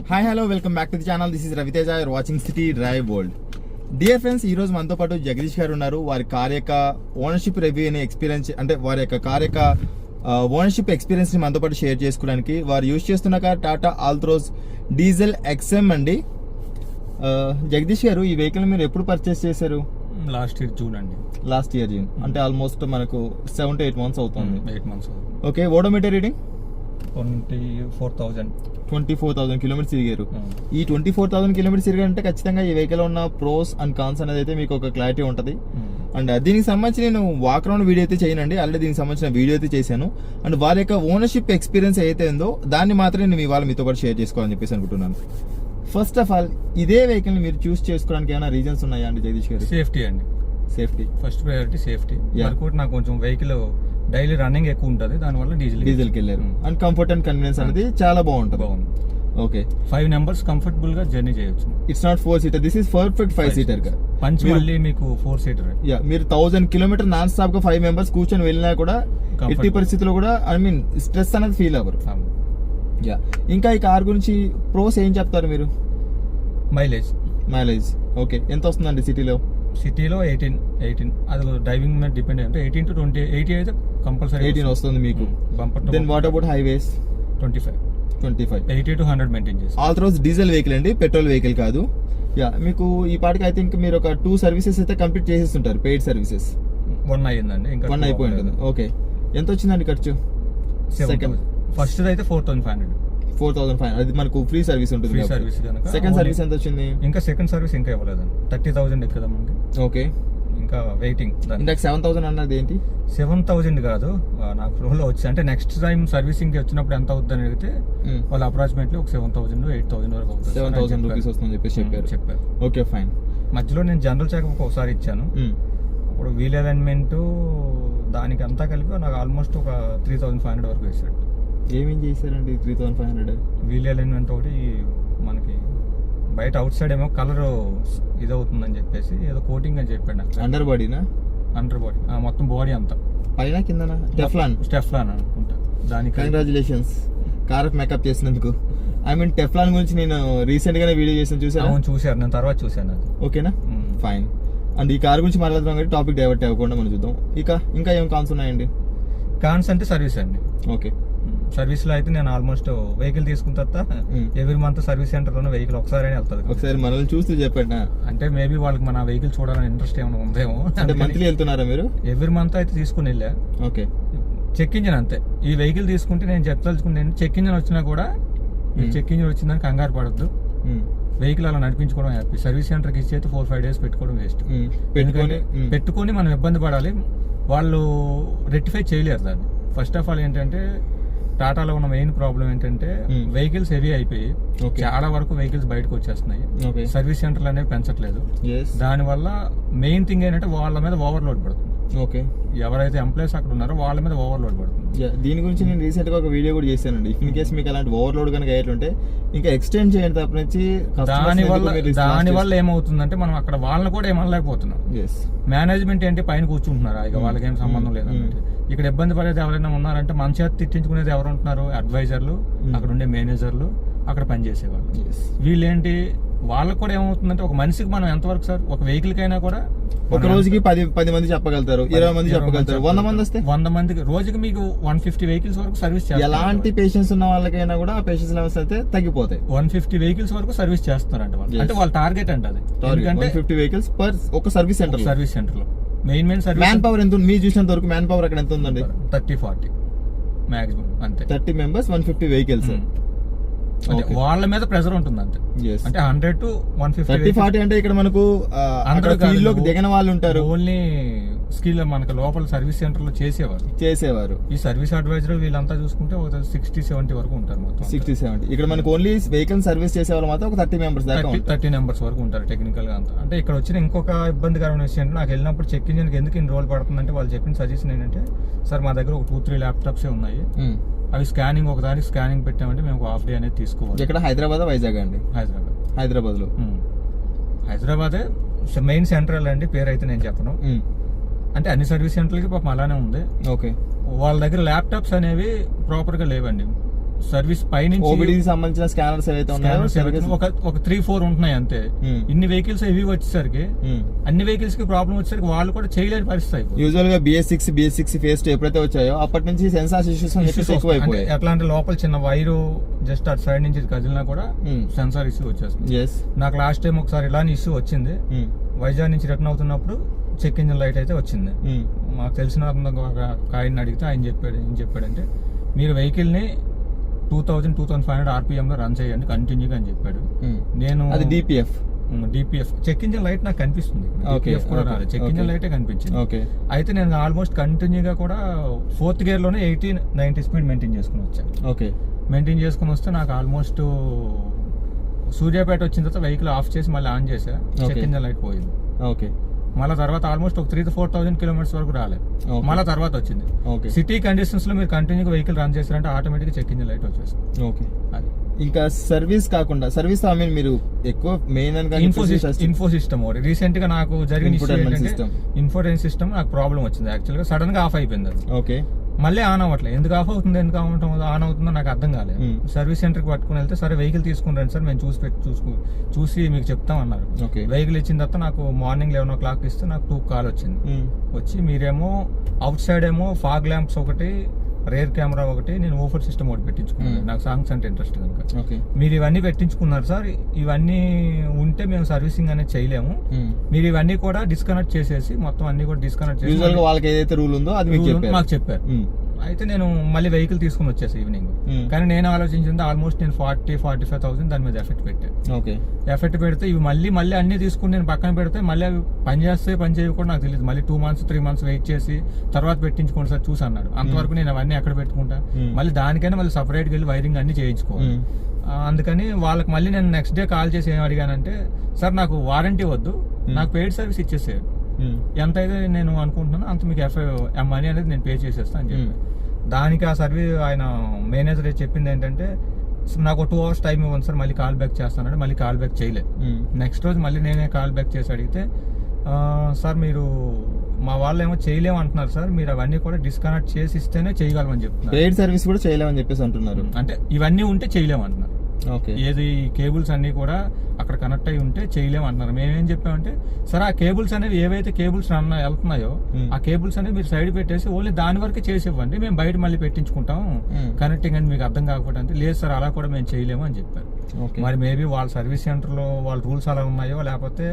Hi hello welcome back to the channel. This is Raviteja, you're watching city drive world. Dear friends, ఈ రోజు మనతో పాటు జగదీష్ గారు ఉన్నారు. వారి కార్ యొక్క ఓనర్షిప్ రివ్యూ అనే ఎక్స్పీరియన్స్, అంటే వారి యొక్క కార్ యొక్క ఓనర్షిప్ ఎక్స్పీరియన్స్ ని మనతో పాటు షేర్ చేసుకోవడానికి వారు యూజ్ చేస్తున్న car Tata Altroz diesel XM అండి. జగదీష్ గారు, ఈ వెహికల్ మీరు ఎప్పుడు పర్చేస్ చేశారు? లాస్ట్ ఇయర్ జూన్ అండి. లాస్ట్ ఇయర్ జూన్ అంటే ఆల్మోస్ట్ మనకు 7 to 8 months అవుతుంది. 8 months. Okay, odometer reading 24,000 kilometres తిరిగారు. ఈ 24,000 కిలోమీటర్స్ తిరిగారంటే ఖచ్చితంగా ఈ వెహికల్ ఉన్న ప్రోస్ అండ్ కాన్స్ అనేది అయితే మీకు ఒక క్లారిటీ ఉంటుంది. అండ్ దీనికి సంబంధించి నేను వాక్ రౌండ్ వీడియో అయితే చేయనండి, ఆల్రెడీ దీనికి సంబంధించిన వీడియో అయితే చేశాను. అండ్ వారి యొక్క ఓనర్షిప్ ఎక్స్పీరియన్స్ అయితే ఉందో దాన్ని మాత్రమే నేను ఇవాళ మీతో పాటు షేర్ చేసుకోవాలని చెప్పేసి అనుకుంటున్నాను. ఫస్ట్ ఆఫ్ ఆల్, ఇదే వెహికల్ మీరు చూస్ చేసుకోవడానికి ఏమైనా రీజన్స్ ఉన్నాయా అండి జగదీష్ గారు? సేఫ్టీ అండి. Safety first priority, safety. కూడా నాకు కొంచెం వెహికల్ డైలీ రన్నింగ్ ఎక్కువ ఉంటుంది, దానివల్ల డీజిల్కి వెళ్ళారు. అండ్ కంఫర్ట్ అండ్ కన్వీనియన్స్ అనేది చాలా బాగుంటుంది. ఓకే, 5 members కంఫర్టబుల్ గా జర్నీ చేయొచ్చు. It's not 4-seater, this is perfect 5-seater గా. పంచ్ మళ్ళీ మీకు 4-seater. మీరు 1000 kilometers నాన్ స్టాప్ గా 5 members కూర్చొని వెళ్ళినా కూడా ఎట్టి పరిస్థితుల్లో కూడా స్ట్రెస్ అనేది ఫీల్ అవ్వరు. ఇంకా ఈ కార్ గురించి ప్రోస్ ఏం చెప్తారు మీరు? మైలేజ్ ఓకే, ఎంత వస్తుందండి సిటీలో? 18 అది డ్రైవింగ్ మీద డిపెండ్ అంటే 18 to 20, 80 అయితే కంపల్సరీ 18 వస్తుంది మీకు. Then what about highways? 25. 80 to 100 maintain చేసి. ఆల్ట్రోజ్ డీజిల్ వెహికల్ అండి, పెట్రోల్ వెహికల్ కాదు. మీకు ఈ పాటికి ఐ థింక్ మీరు ఒక 2 సర్వీసెస్ అయితే కంప్లీట్ చేసేస్తుంటారు, పెయిడ్ సర్వీసెస్. 1 అయ్యిందండి, ఇంకా 1 అయిపోయి ఉంటుంది. ఓకే, ఎంత వచ్చిందండి ఖర్చు? సెకండ్ ఫస్ట్ అయితే 4,500. అది మనకు ఫ్రీ సర్వీస్ ఉంటుంది. సెకండ్ సర్వీస్ ఎంత వచ్చింది? ఇంకా సెకండ్ సర్వీస్ ఇంకా ఇవ్వలేదండి. 30,000 ఎక్కువ మనకి. ఓకే, ఇంకా వెయిటింగ్. ఇందాక 7,000 అన్నది ఏంటి? 7,000 కాదు, నాకు ఫ్లోలో వచ్చి అంటే నెక్స్ట్ టైం సర్వీసింగ్ వచ్చినప్పుడు ఎంత అవుతుంది అని అడిగితే వాళ్ళు అప్రాక్సిమేట్లీ ఒక 7,000 8,000 వరకు అవుతుంది. 7,000 రూపీస్ వస్తుందని చెప్పారు. Okay fine. మధ్యలో నేను జనరల్ చెకప్ ఒకసారి ఇచ్చాను. అప్పుడు వీల్ అలైన్మెంట్ దానికి అంతా కలిపి నాకు ఆల్మోస్ట్ ఒక 3,500 వరకు వేసాడు. ఏమేం చేశారండి 3,500? వీల్ అలైన్మెంట్ ఒకటి, మనకి బయట అవుట్ సైడ్ ఏమో కలర్ ఇదవుతుందని చెప్పేసి ఏదో కోటింగ్ అని చెప్పాడు. అండర్ బాడీనా? అండర్ బాడీ మొత్తం బాడీ అంతా పైన కిందనా? టెఫ్లాన్ అనుకుంటా. దానికి కంగ్రాచులేషన్స్ కార్ మేకప్ చేసినందుకు. టెఫ్లాన్ గురించి నేను రీసెంట్ గానే వీడియో చేసాను, చూసాను నేను, తర్వాత చూసాను. ఓకేనా, ఫైన్. అండ్ ఈ కార్ గురించి మాట్లాడుతున్నాం కాబట్టి టాపిక్ డైవర్ట్ అవ్వకుండా మనం చూద్దాం. ఇంకా ఏం కాన్స్ ఉన్నాయండి? కాన్స్ అంటే సర్వీస్ అండి. ఓకే, సర్వీస్ లో అయితే నేను ఆల్మోస్ట్ వెహికల్ తీసుకున్న తర్వాత ఎవ్రీ మంత్ సర్వీస్ సెంటర్ లోనే వెహికల్ ఒకసారి వెళ్తుంది. ఒకసారి మనల్ని చూస్తూ చెప్పండి. అంటే మేబీ వాళ్ళకి మన వెహికల్ చూడాలని ఇంట్రెస్ట్ ఏమైనా ఉందేమో. అంటే మంత్లీ వెళ్తున్నారా మీరు? ఎవ్రీ మంత్ అయితే తీసుకుని వెళ్ళా. ఓకే, చెక్ ఇంజిన్ అంతే. ఈ వెహికల్ తీసుకుంటే నేను చెప్పదలుచుకుంటే చెక్ ఇంజిన్ వచ్చినా కూడా చెక్ ఇంజిన్ వచ్చిందని కంగారు పడద్దు. వెహికల్ అలా నడిపించుకోవడం హ్యాపీ. సర్వీస్ సెంటర్కి ఇచ్చి అయితే 4-5 days పెట్టుకోవడం వేస్ట్. పెట్టుకొని మనం ఇబ్బంది పడాలి, వాళ్ళు రెక్టిఫై చేయలేరు దాన్ని. ఫస్ట్ ఆఫ్ ఆల్ ఏంటంటే టాటాలో ఉన్న మెయిన్ ప్రాబ్లం ఏంటంటే వెహికల్స్ హెవీ అయిపోయి చాలా వరకు వెహికల్స్ బయటకు వచ్చేస్తున్నాయి. సర్వీస్ సెంటర్లు అనేవి పెంచట్లేదు. దానివల్ల మెయిన్ థింగ్ ఏంటంటే వాళ్ళ మీద ఓవర్లోడ్ పడుతుంది. ఓకే, ఎవరైతే ఎంప్లాయీస్ అక్కడ ఉన్నారో వాళ్ళ మీద ఓవర్లోడ్ పడుతుంది. దీని గురించి నేను రీసెంట్ గా ఒక వీడియో కూడా చేశానండి. ఇన్ కేస్ మీకు అలాంటి ఓవర్లోడ్ కనుక అయ్యేట్లుంటే ఇంకా ఎక్స్టెండ్ చేయండి తప్ప నుంచి. దానివల్ల ఏమవుతుందంటే మనం అక్కడ వాళ్ళని కూడా ఏమనలేకపోతున్నాం. మేనేజ్మెంట్ ఏంటి పైన కూర్చుంటున్నారు, ఇక వాళ్ళకి ఏం సంబంధం లేదన్నట్టు. ఇక్కడ ఇబ్బంది పడేది ఎవరైనా ఉన్నారంటే మన చేత తిట్టించుకునేది ఎవరు ఉంటున్నారు? అడ్వైజర్లు, అక్కడ ఉండే మేనేజర్లు, అక్కడ పనిచేసేవాళ్ళు. వీళ్ళేంటి, వాళ్ళకు కూడా ఏమవుతుందంటే ఒక మనిషికి మనం ఎంతవరకు సార్ ఒక వెహికల్ కైనా కూడా ఒక రోజుకి 10 మంది చెప్పగలుగుతారు, 20 మంది చెప్పగలుగుతారు. 100 మంది వస్తే 100 మందికి రోజుకి మీకు 150 వెహికల్స్ వరకు సర్వీస్ చేస్తారు. ఎలాంటి పేషెన్స్ ఉన్న వాళ్ళకైనా కూడా పేషెన్స్ లెవెల్స్ అయితే తగ్గిపోతాయి. 150 వెహికల్స్ వరకు సర్వీస్ చేస్తున్నారంట వాళ్ళు. అంటే వాళ్ళ టార్గెట్ అంటే అది 150 వెహికల్స్ పర్ ఒక సర్వీస్ సెంటర్ లో మెయిన్ సర్వీస్. మ్యాన్ పవర్ ఎంత? మీరు చూసినంత వరకు మ్యాన్ పవర్ అక్కడ ఎంత ఉందండి? 30-40 మాక్సిమం అంతే. 30 members 150 వెహికల్స్. వాళ్ళ మీద ప్రెషర్ ఉంటుంది అంతే. అంటే 100 to 150 30-40 అంటే ఇక్కడ మనకు ఫీల్డ్ లోకి దిగిన వాళ్ళు ఉంటారు. ఓన్లీ స్కిల్ మనకు లోపల సర్వీస్ సెంటర్ లో చేసేవారు. ఈ సర్వీస్ అడ్వైజర్ వీళ్ళంతా చూసుకుంటే ఒక 60-70 వరకు ఉంటారు మొత్తం. 60-70 ఇక్కడ మనకు ఓన్లీ వెహికల్ సర్వీస్ చేసే వాళ్ళు మాత్రం ఒక 30 members దాకా 30 members వరకు ఉంటారు టెక్నికల్ గా అంతా. అంటే ఇక్కడ వచ్చిన ఇంకొక ఇబ్బందికరమైన విషయం అంటే నాకు వెళ్ళినప్పుడు చెక్ ఇంజిన్ ఎందుకు ఇన్ని రోజులు పడుతుందంటే వాళ్ళు చెప్పిన సజెషన్ ఏంటంటే, సార్ మా దగ్గర ఒక 2-3 ల్యాప్టాప్సే ఉన్నాయి, అవి స్కానింగ్ ఒకదానికి స్కానింగ్ పెట్టామంటే మేము ఒక హాఫ్ డే అనేది తీసుకోవాలి. ఇక్కడ హైదరాబాద్ వైజాగ్ అండి? హైదరాబాద్ లో. హైదరాబాదే మెయిన్ సెంట్రల్ అండి, పేరు అయితే నేను చెప్పను. అంటే అన్ని సర్వీస్ సెంటర్లకి పాపం అలానే ఉంది. ఓకే, వాళ్ళ దగ్గర ల్యాప్టాప్స్ అనేవి ప్రాపర్ గా లేవండి. సర్వీస్ పైనుంచి ఓబిడికి సంబంధించిన స్కానర్స్ ఏవైతే ఉన్నాయో ఒక 3-4 ఉంటున్నాయి అంతే. ఇన్ని వెహికల్స్ హెవీ వచ్చేసరికి అన్ని వెహికల్స్ కి ప్రాబ్లం వచ్చేసరికి వాళ్ళు కూడా చేయలేని పరిస్థితి అయిపోయింది. యూజువల్ గా BS6 ఫేస్ ఎప్పుడైతే వచ్చాయో అప్పటి నుంచి సెన్సార్ ఇష్యూస్ ఎక్కువ అయిపోయాయి. ఎట్లా అంటే లోపల చిన్న వైరు జస్ట్ అటు సైడ్ నుంచి కదిలినా కూడా సెన్సార్ ఇష్యూ వచ్చేస్తుంది. నాకు లాస్ట్ టైం ఒకసారి ఇలాంటి ఇష్యూ వచ్చింది. వైజాగ్ నుంచి రిటర్న్ అవుతున్నప్పుడు చెక్ ఇంజిన్ లైట్ అయితే వచ్చింది. మాకు తెలిసిన ఒక ఆయన అడిగితే ఆయన చెప్పాడంటే మీరు వెహికల్ ని 2000-2500 RPM లో రన్ చేయండి కంటిన్యూగా అని చెప్పాడు. నేను అది DPF చెక్ ఇంజిన్ లైట్ నాకు కనిపిస్తుంది. DPF కూడా రాలేదు, చెక్ ఇంజిన్ లైటే కనిపించింది. అయితే నేను ఆల్మోస్ట్ కంటిన్యూగా కూడా 4th గేర్ లోనే 80-90 స్పీడ్ మెయింటైన్ చేసుకుని వచ్చాను. మెయింటైన్ చేసుకుని వస్తే నాకు ఆల్మోస్ట్ సూర్యాపేట వచ్చిన తర్వాత వెహికల్ ఆఫ్ చేసి మళ్ళీ ఆన్ చేసా, చెక్ ఇంజిన్ లైట్ పోయింది. మళ్ళీ తర్వాత ఆల్మోస్ట్ ఒక 3,000-4,000 కిలోమీటర్స్ వరకు రాలేదు. మళ్ళీ తర్వాత వచ్చింది. సిటీ కండిషన్స్ లో మీరు కంటిన్యూగా వెహికల్ రన్ చేశారంటే ఆటోమేటిక్ చెక్ ఇంజిన్ లైట్ వచ్చేస్తుంది. అది ఇంకా సర్వీస్ కాకుండా సర్వీస్ ఐ మీన్ మీరు ఎక్కువ మెయిన్ ఇన్ఫో సిస్టమ్ రీసెంట్ గా నాకు జరిగిన ఇన్ఫోటైన్ సిస్టమ్ నాకు ప్రాబ్లం వచ్చింది. యాక్చువల్ గా సడన్ గా ఆఫ్ అయిపోయింది అది. మళ్ళీ ఆన్ అవ్వట్లేదు. ఎందుకు ఆఫ్ అవుతుంది, ఎందుకు ఆన్ అవుతుందో నాకు అర్థం కాలేదు. సర్వీస్ సెంటర్ కి పట్టుకుని వెళ్తే సరే వెహికల్ తీసుకుని రండి సార్, మేము చూసి మీకు చెప్తాం అన్నారు. వెహికల్ ఇచ్చిన తర్వాత నాకు మార్నింగ్ 11 o'clock ఇస్తే నాకు 2 కాల్ వచ్చింది. వచ్చి మీరేమో అవుట్ సైడ్ ఏమో ఫాగ్ ల్యాంప్స్ ఒకటి, రేర్ కెమెరా ఒకటి, నేను ఓఫర్ సిస్టమ్ ఒకటి పెట్టించుకున్నాను. నాకు సాంగ్స్ అంటే ఇంట్రెస్ట్ కనుక మీరు ఇవన్నీ పెట్టించుకున్నారు సార్, ఇవన్నీ ఉంటే మేము సర్వీసింగ్ అనేది చేయలేము, మీరు ఇవన్నీ కూడా డిస్కనెక్ట్ చేసేసి మొత్తం అన్ని కూడా డిస్కనెక్ట్ చేసి వాళ్ళకి ఏదైతే రూల్ ఉందో అది మాకు చెప్పారు. అయితే నేను మళ్ళీ వెహికల్ తీసుకుని వచ్చేసి ఈవినింగ్. కానీ నేను ఆలోచించింది ఆల్మోస్ట్ నేను 40-45,000 దాని మీద ఎఫెక్ట్ పెట్టాను. ఎఫెక్ట్ పెడితే ఇవి మళ్ళీ అన్ని తీసుకుని నేను పక్కన పెడితే మళ్ళీ అవి పని చేస్తే పని చేయవు కూడా నాకు తెలియదు. మళ్ళీ 2 months 3 months వెయిట్ చేసి తర్వాత పెట్టించుకోండి సార్ చూసి అన్నాడు. అంతవరకు నేను అవన్నీ ఎక్కడ పెట్టుకుంటా, మళ్ళీ దానికైనా మళ్ళీ సపరేట్గా వెళ్ళి వైరింగ్ అన్ని చేయించుకోవాలి. అందుకని వాళ్ళకి మళ్ళీ నేను నెక్స్ట్ డే కాల్ చేసి ఏం అడిగానంటే, సార్ నాకు వారంటీ వద్దు, నాకు పెయిడ్ సర్వీస్ ఇచ్చేసేది, ఎంత అయితే నేను అనుకుంటున్నాను అంత మీకు మనీ అనేది నేను పే చేసేస్తాను అని చెప్పి. దానికి ఆ సర్వీస్ ఆయన మేనేజర్ చెప్పింది ఏంటంటే, నాకు 2 hours టైం ఇవ్వండి సార్, మళ్ళీ కాల్ బ్యాక్ చేస్తానంటే మళ్ళీ కాల్ బ్యాక్ చేయలేదు. నెక్స్ట్ రోజు మళ్ళీ నేనే కాల్ బ్యాక్ చేసి అడిగితే, సార్ మీరు మా వాళ్ళు ఏమో చేయలేము అంటున్నారు సార్, మీరు అవన్నీ కూడా డిస్కనెక్ట్ చేసి ఇస్తేనే చేయగలమని చెప్తున్నారు. పెయిడ్ సర్వీస్ కూడా చేయలేమని చెప్పేసి అంటున్నారు. అంటే ఇవన్నీ ఉంటే చేయలేము అంటున్నారు. ఏది కేబుల్స్ అన్ని కూడా అక్కడ కనెక్ట్ అయి ఉంటే చేయలేము అంటున్నారు. మేమేం చెప్పామంటే, సరే ఆ కేబుల్స్ అనేవి ఏవైతే కేబుల్స్ వెళ్తున్నాయో ఆ కేబుల్స్ అనేవి మీరు సైడ్ పెట్టేసి ఓన్లీ దాని వరకే చేసి ఇవ్వండి, మేము బయట మళ్ళీ పెట్టించుకుంటాం కనెక్టింగ్ అని మీకు అర్థం కాకపోతే, లేదు సార్ అలా కూడా మేము చేయలేము అని చెప్పారు. మరి మేబీ వాళ్ళ సర్వీస్ సెంటర్ లో వాళ్ళ రూల్స్ అలా ఉన్నాయో, లేకపోతే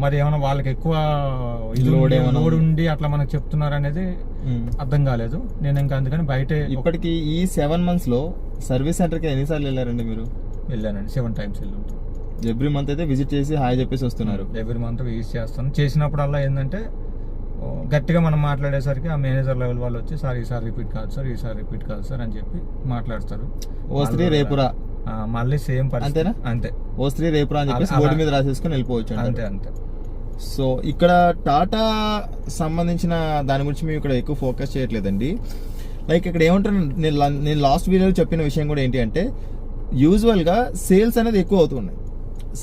మరి ఏమైనా వాళ్ళకి ఎక్కువ లోడ్ ఉండి అట్లా మనకు చెప్తున్నారు అనేది అర్థం కాలేదు. నేను ఇంకా అందుకని బయట ఇప్పటికి ఈ 7 months లో సర్వీస్ సెంటర్ కి ఎన్నిసార్లు వెళ్ళారండి మీరు? వెళ్ళానండి, 7 times వెళ్ళి. ఎవ్రీ మంత్ అయితే విజిట్ చేసి హాయ్ చెప్పేసి వస్తున్నారు. ఎవ్రీ మంత్ విజిట్ చేస్తాను. చేసినప్పుడల్లా ఏంటంటే గట్టిగా మనం మాట్లాడేసరికి ఆ మేనేజర్ లెవెల్ వాళ్ళు వచ్చి, సార్ ఈసారి రిపీట్ కాదు సార్, ఈసారి రిపీట్ కాదు సార్ అని చెప్పి మాట్లాడతారు. ఓ3 రేపురా మళ్ళీ సేమ్ పరిస్థితి. అంతే, ఓ3 రేపురా అని చెప్పి బోర్డు మీద రాసేసుకుని వెళ్ళిపోవచ్చు. అంతే. సో ఇక్కడ టాటా సంబంధించిన దాని గురించి మేము ఇక్కడ ఎక్కువ ఫోకస్ చేయట్లేదండి. లైక్ ఇక్కడ ఏమంటారు, నేను లాస్ట్ వీడియోలో చెప్పిన విషయం కూడా ఏంటి అంటే, యూజువల్గా సేల్స్ అనేది ఎక్కువ అవుతున్నాయి.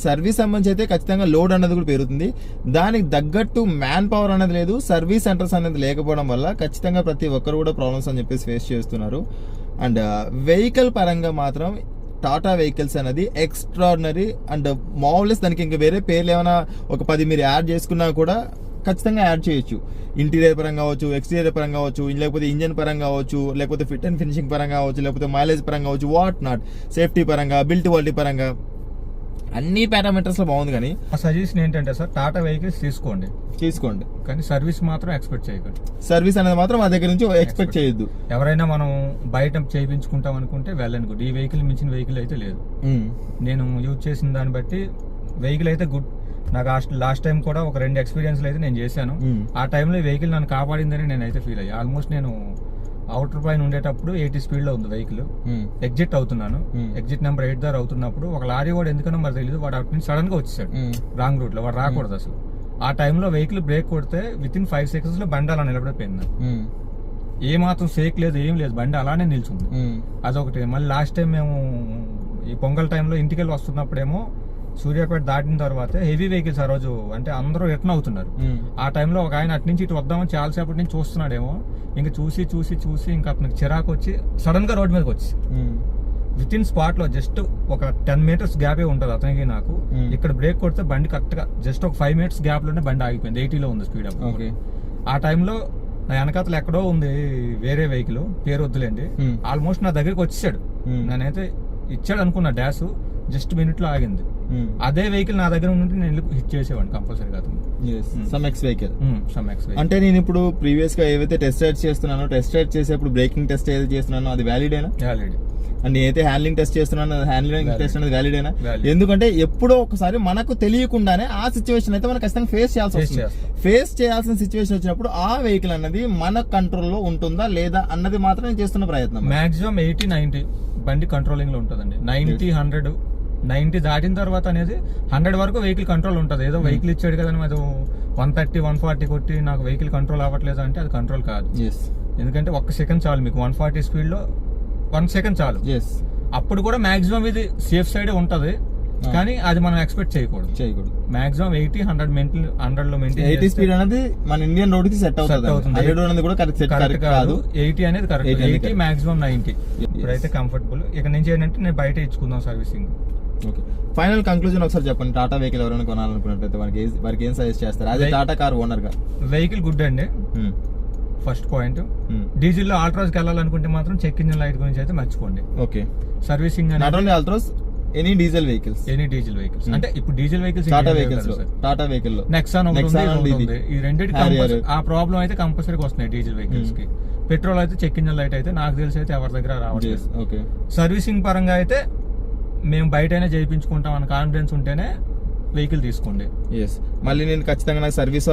సర్వీస్ సంబంధించి అయితే ఖచ్చితంగా లోడ్ అనేది కూడా పెరుగుతుంది. దానికి తగ్గట్టు మ్యాన్ పవర్ అనేది లేదు, సర్వీస్ సెంటర్స్ అనేది లేకపోవడం వల్ల ఖచ్చితంగా ప్రతి ఒక్కరు కూడా ప్రాబ్లమ్స్ అని చెప్పేసి ఫేస్ చేస్తున్నారు. అండ్ వెహికల్ పరంగా మాత్రం టాటా వెహికల్స్ అనేది ఎక్స్ట్రాడినరీ అండ్ మామూలెస్. దానికి ఇంకా వేరే పేర్లు ఏమైనా ఒక 10 మీరు యాడ్ చేసుకున్నా కూడా ఖచ్చితంగా యాడ్ చేయొచ్చు. ఇంటీరియర్ పరంగా కావచ్చు, ఎక్స్టీరియర్ పరంగా కావచ్చు, లేకపోతే ఇంజన్ పరంగా కావచ్చు, లేకపోతే ఫిట్ అండ్ ఫినిషింగ్ పరంగా కావచ్చు, లేకపోతే మైలేజ్ పరంగా కావచ్చు, వాట్ నాట్, సేఫ్టీ పరంగా, బిల్ట్ క్వాలిటీ పరంగా అన్ని పారామీటర్స్ లో బాగుంది. కానీ సజెషన్ ఏంటంటే సార్, టాటా వెహికల్స్ తీసుకోండి కానీ సర్వీస్ మాత్రం ఎక్స్పెక్ట్ చేయకండి. సర్వీస్ అనేది మాత్రం మా దగ్గర నుంచి ఎక్స్పెక్ట్ చేయొద్దు. ఎవరైనా మనం బయట చేయించుకుంటాం అనుకుంటే వెళ్ళండి గుడ్. ఈ వెహికల్ మించిన వెహికల్ అయితే లేదు. నేను యూజ్ చేసిన దాన్ని బట్టి వెహికల్ అయితే గుడ్. నాకు లాస్ట్ టైం కూడా ఒక 2 ఎక్స్పీరియన్స్లు అయితే నేను చేశాను. ఆ టైంలో ఈ వెహికల్ నన్ను కాపాడిందని నేనైతే ఫీల్ అయ్యా. ఆల్మోస్ట్ నేను అవుటర్ పైన ఉండేటప్పుడు 80 స్పీడ్ లో ఉంది వెహికల్. ఎగ్జిట్ అవుతున్నాను, ఎగ్జిట్ నెంబర్ 8 దగ్గర అవుతున్నప్పుడు ఒక లారీ వాడు ఎందుకనో మరి తెలియదు, వాడు అటు నుంచి సడన్ గా వచ్చేసాడు రాంగ్ రూట్ లో. వాడు రాకూడదు అసలు. ఆ టైంలో వెహికల్ బ్రేక్ కొడితే విత్ ఇన్ 5 seconds లో బండి అలా నిలబడిపోయింది. ఏ మాత్రం షేక్ లేదు, ఏం లేదు, బండి అలానే నిల్చుంది. అదొకటి. మళ్ళీ లాస్ట్ టైం మేము ఈ పొంగల్ టైంలో ఇంటికి వెళ్ళి వస్తున్నప్పుడేమో సూర్యాపేట దాటిన తర్వాత హెవీ వెహికల్స్ ఆ రోజు అంటే అందరూ రిటర్న్ అవుతున్నారు. ఆ టైంలో ఒక ఆయన అటు నుంచి ఇటు వద్దామని చాలాసేపటి నుంచి చూస్తున్నాడేమో, ఇంకా చూసి ఇంకా అతనికి చిరాకు వచ్చి సడన్ గా రోడ్ మీదకి వచ్చి విత్ ఇన్ స్పాట్ లో జస్ట్ ఒక 10 మీటర్స్ గ్యాప్ ఉంటుంది అతనికి నాకు. ఇక్కడ బ్రేక్ కొడితే బండి కరెక్ట్ గా జస్ట్ ఒక 5 మినిట్స్ గ్యాప్ లోనే బండి ఆగిపోయింది. 80లో ఉంది స్పీడ్ అప్. ఓకే. ఆ టైంలో నా వెనకాతలు ఎక్కడో ఉంది వేరే వెహికల్, పేరు వద్దులేండి, ఆల్మోస్ట్ నా దగ్గరికి వచ్చేసాడు. నేనైతే ఇచ్చాడు అనుకున్నా డాష్, జస్ట్ మినిట్ లో ఆగింది. అదే వెహికల్ నా దగ్గర ఉంటే నేను హిట్ చేసేవాడిని కంపల్సరీగా అతను. Some X vehicle. Some X vehicle. అంటే నేను ఇప్పుడు ప్రీవియస్ గా ఏవైతే టెస్ట్ రైడ్ చేస్తున్నానో, టెస్ట్ రైడ్ చేసేప్పుడు బ్రేకింగ్ టెస్ట్ ఏదైతే చేస్తున్నానో అది వ్యాలిడేనా? వ్యాలిడ్. అండ్ నేనైతే హ్యాండ్లింగ్ టెస్ట్ చేస్తున్నాను, హ్యాండ్లింగ్ టెస్ట్ అనేది వ్యాలిడేనా? ఎందుకంటే ఎప్పుడో ఒకసారి మనకు తెలియకుండానే ఆ సిచ్యువేషన్ అయితే మనం ఖచ్చితంగా ఫేస్ చేయాల్సి వస్తుంది. ఫేస్ చేయాల్సిన సిచ్యువేషన్ వచ్చినప్పుడు ఆ వెహికల్ అన్నది మన కంట్రోల్లో ఉంటుందా లేదా అన్నది మాత్రం నేను చేస్తున్న ప్రయత్నం. మాక్సిమం 80-90 బండి కంట్రోలింగ్ లో ఉంటుందండి. 90 దాటిన తర్వాత అనేది 100 వరకు వెహికల్ కంట్రోల్ ఉంటుంది. ఏదో వెహికల్ ఇచ్చాడు కదా అది 130-140 కొట్టి నాకు వెహికల్ కంట్రోల్ అవ్వట్లేదు అంటే అది కంట్రోల్ కాదు. ఎందుకంటే 1 సెకండ్ చాలు మీకు. 140 స్పీడ్ లో 1 సెకండ్ చాలు. అప్పుడు కూడా మాక్సిమం ఇది సేఫ్ సైడ్ ఉంటది, కానీ అది మనం ఎక్స్పెక్ట్ చేయకూడదు. మాక్సిమం 80-100 లో మెయింటైన్. 80 స్పీడ్ అనేది మన ఇండియన్ రోడ్ కి సెట్ అవుతుంది. 100 అనేది కూడా కరెక్ట్ కాదు. 80 అనేది కరెక్ట్. 80 మాక్సిమం 90. ఇప్పుడైతే కంఫర్టబుల్. ఇక్కడ నుంచి ఏంటంటే నేను బయట ఇచ్చుకుందాం సర్వీసింగ్. ఓకే. ఫైనల్ కంక్లూజన్ ఒకసారి చెప్పండి. టాటా వెహికల్ ఎవరైనా కొనాలనుకున్నట్లయితే వారికి ఏం సజెస్ట్ చేస్తారు అదే టాటా కార్ ఓనర్ గా? వెహికల్ గుడ్ అండి, ఫస్ట్ పాయింట్. డీజిల్ లో ఆల్ట్రాస్ కి వెళ్ళాలనుకుంటే మాత్రం చెక్ ఇంజిన్ లైట్ గురించి అయితే మర్చిపోండి. Okay. Servicing not only Altroz, any diesel vehicles. అంటే ఇప్పుడు డీజిల్ వెహికల్స్ టాటా వెహికల్ లో నెక్సాన్ ఈ రెండింటి ఆ ప్రాబ్లం అయితే కంపల్సరీగా వస్తున్నాయి డీజిల్ వెహికల్స్ కి. పెట్రోల్ అయితే చెక్ ఇంజిన్ లైట్ అయితే నాకు తెలిసి అయితే ఎవరి దగ్గర రావట్లేదు. సర్వీసింగ్ పరంగా అయితే మేము బయటనే చేయించుకుంటాం అన్న కాన్ఫిడెన్స్ ఉంటేనే వెహికల్ తీసుకోండి. మళ్ళీ నేను ఖచ్చితంగా నాకు సర్వీస్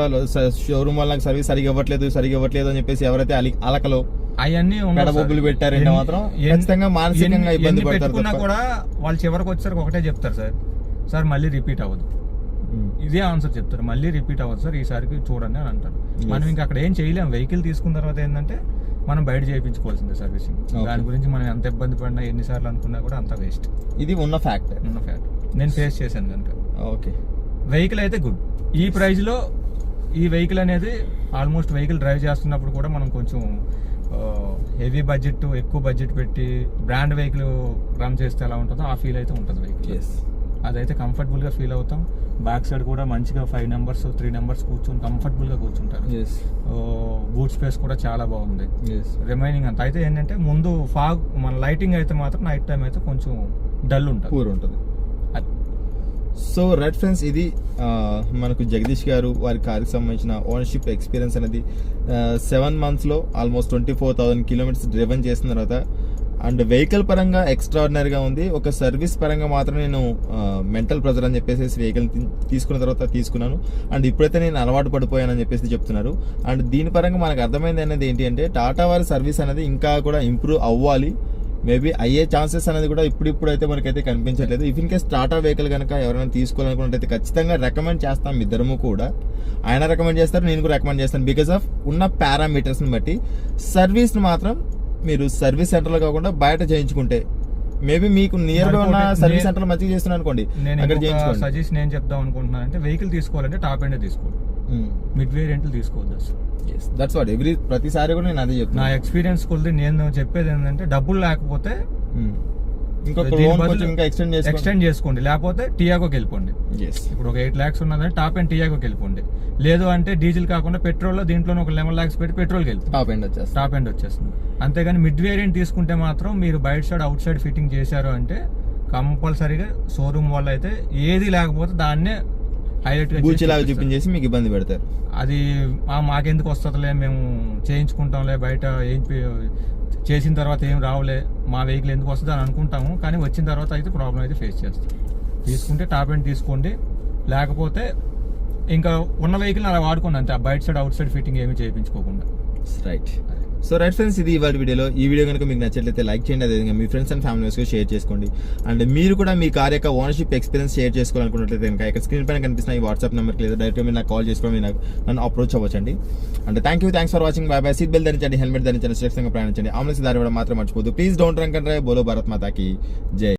షోరూమ్ వల్ల నాకు సర్వీస్ సరిగా ఇవ్వట్లేదు అని చెప్పేసి ఎవరైతే అలకలో అవన్నీ బొబ్బులు పెట్టారంటే మాత్రం ఖచ్చితంగా మానసికంగా ఇబ్బంది పడతారు. కూడా వాళ్ళు చివరికి వచ్చేసరికి ఒకటే చెప్తారు, సార్ మళ్ళీ రిపీట్ అవ్వదు. ఇదే ఆన్సర్ చెప్తారు, మళ్ళీ రిపీట్ అవ్వదు సార్, ఈసారికి చూడండి అని అంటారు. మనం ఇంకా అక్కడ ఏం చేయలేం. వెహికల్ తీసుకున్న తర్వాత ఏంటంటే మనం బయట చేయించుకోవాల్సిందే సర్వీసింగ్. దాని గురించి మనం ఎంత ఇబ్బంది పడినా ఎన్నిసార్లు అనుకున్నా కూడా అంత వేస్ట్. ఇది ఉన్న ఫ్యాక్ట్. నేను ఫేస్ చేశాను కనుక. ఓకే. వెహికల్ అయితే గుడ్. ఈ ప్రైస్ లో ఈ వెహికల్ అనేది ఆల్మోస్ట్ వెహికల్ డ్రైవ్ చేస్తున్నప్పుడు కూడా మనం కొంచెం హెవీ బడ్జెట్, ఎక్కువ బడ్జెట్ పెట్టి బ్రాండ్ వెహికల్ రన్ చేస్తే ఎలా ఉంటుందో ఆ ఫీల్ అయితే ఉంటుంది వెహికల్. అదైతే కంఫర్టబుల్ గా ఫీల్ అవుతాం. బ్యాక్ సైడ్ కూడా మంచిగా 5 మెంబర్స్ 3 మెంబర్స్ కూర్చొని కంఫర్టబుల్ గా కూర్చుంటారు. బూట్ స్పేస్ కూడా చాలా బాగుంది. రిమైనింగ్ అంతా అయితే ఏంటంటే ముందు ఫాగ్ మన లైటింగ్ అయితే మాత్రం నైట్ టైం అయితే కొంచెం డల్ ఉంటుంది. సో రెడ్ ఫ్రెండ్స్, ఇది మనకు జగదీష్ గారు వారి కార్కి సంబంధించిన ఓనర్షిప్ ఎక్స్పీరియన్స్ అనేది 7 months లో ఆల్మోస్ట్ 24,000 కిలోమీటర్స్ డ్రైవన్ చేసిన తర్వాత. అండ్ వెహికల్ పరంగా ఎక్స్ట్రాడినరీగా ఉంది. ఒక సర్వీస్ పరంగా మాత్రం నేను మెంటల్ ప్రెజర్ అని చెప్పేసి వెహికల్ తీసుకున్న తర్వాత తీసుకున్నాను. అండ్ ఇప్పుడైతే నేను అలవాటు పడిపోయానని చెప్పేసి చెప్తున్నారు. అండ్ దీని పరంగా మనకు అర్థమైంది అనేది ఏంటి అంటే టాటా వారి సర్వీస్ అనేది ఇంకా కూడా ఇంప్రూవ్ అవ్వాలి. మేబీ అయ్యే ఛాన్సెస్ అనేది కూడా ఇప్పుడైతే మనకైతే కనిపించట్లేదు. If in case Tata vehicle కనుక ఎవరైనా తీసుకోవాలనుకున్నట్టయితే ఖచ్చితంగా రికమెండ్ చేస్తాం ఇద్దరము కూడా. ఆయన రికమెండ్ చేస్తారు, నేను కూడా రికమెండ్ చేస్తాను. బికాస్ ఆఫ్ ఉన్న పారామీటర్స్ని బట్టి సర్వీస్ని మాత్రం మీరు సర్వీస్ సెంటర్లో కాకుండా బయట చేయించుకుంటే మేబీ మీకు నియర్ గా ఉన్న సర్వీస్ సెంటర్ మంచిగా చేస్తున్నాను అనుకోండి, అక్కడ చేయించుకోండి. సజెషన్ ఏం చెప్దాం అనుకుంటున్నాను అంటే వెహికల్ తీసుకోవాలంటే టాప్ ఎండ్ తీసుకోండి, మిడ్ వేరియంట్లు తీసుకోవద్దు. దట్స్ వాట్ ప్రతిసారి కూడా నేను అదే చెప్తాను. నా ఎక్స్పీరియన్స్ కొద్ది నేను చెప్పేది ఏంటంటే డబ్బులు లేకపోతే ఎక్స్టెండ్ చేసుకోండి, లేకపోతే టియాగోకి వెళ్ళిపోండి. ఇప్పుడు ఒక 8 lakhs ఉన్నదని టాప్ అండ్ టియాగోకి వెళ్ళిపోండి. లేదు అంటే డీజిల్ కాకుండా పెట్రోల్ లో దీంట్లో ఒక 11 lakhs పెట్టి పెట్రోల్కి వెళ్తుంది, టాప్ ఎండ్ వచ్చేస్తుంది. అంతేగాని మిడ్ వేరియంట్ తీసుకుంటే మాత్రం మీరు బయట సైడ్ అవుట్ సైడ్ ఫిట్టింగ్ చేశారు అంటే కంపల్సరీగా షోరూమ్ వాళ్ళు అయితే ఏది లేకపోతే దాన్నే హైలైట్ గా చూపించేసి మీకు ఇబ్బంది పెడతారు. అది మాకెందుకు వస్తుందిలే, మేము చేయించుకుంటాంలే, బయట ఏం చేసిన తర్వాత ఏం రావులే, మా వెహికల్ ఎందుకు వస్తుంది అని అనుకుంటాము. కానీ వచ్చిన తర్వాత అయితే ప్రాబ్లం అయితే ఫేస్ చేస్తాం. తీసుకుంటే టాప్ ఎండ్ తీసుకోండి, లేకపోతే ఇంకా ఉన్న వెహికల్ అలా వాడుకోండి అంతే, బయట సైడ్ అవుట్ సైడ్ ఫిట్టింగ్ ఏమి చేయించుకోకుండా. రైట్. సో రైట్ ఫ్రెండ్స్, ఇది ఇవాళ వీడియోలో. ఈ వీడియో కనుక మీకు నచ్చట్లయితే లైక్ చేయండి, అదేవిధంగా మీ ఫ్రెండ్స్ అండ్ ఫ్యామిలీ మెంబర్స్కి షేర్ చేసుకోండి. అండ్ మీరు కూడా మీ కార్ యొక్క ఓనర్షిప్ ఎక్స్పీరియన్స్ షేర్ చేసుకోవాలనుకున్నట్లయితే కనుక ఇక్కడ స్క్రీన్ పైన కనిపిస్తున్న ఈ వాట్సాప్ నెంబర్కి లేదా డైరెక్ట్గా మీరు నాకు కాల్ చేసుకొని నన్ను అప్రోచ్ అవ్వచ్చండి. And thanks for watching. Bye seat belt ధరించండి, హెల్మెట్ ధరించండి, సురక్షితంగా ప్రయాణించండి, ఆమ్లెన్స్ దారి కూడా మాత్రం మర్చిపోదు. Please don't drunk and drive. బోలో భారత్ మాతాకి జై.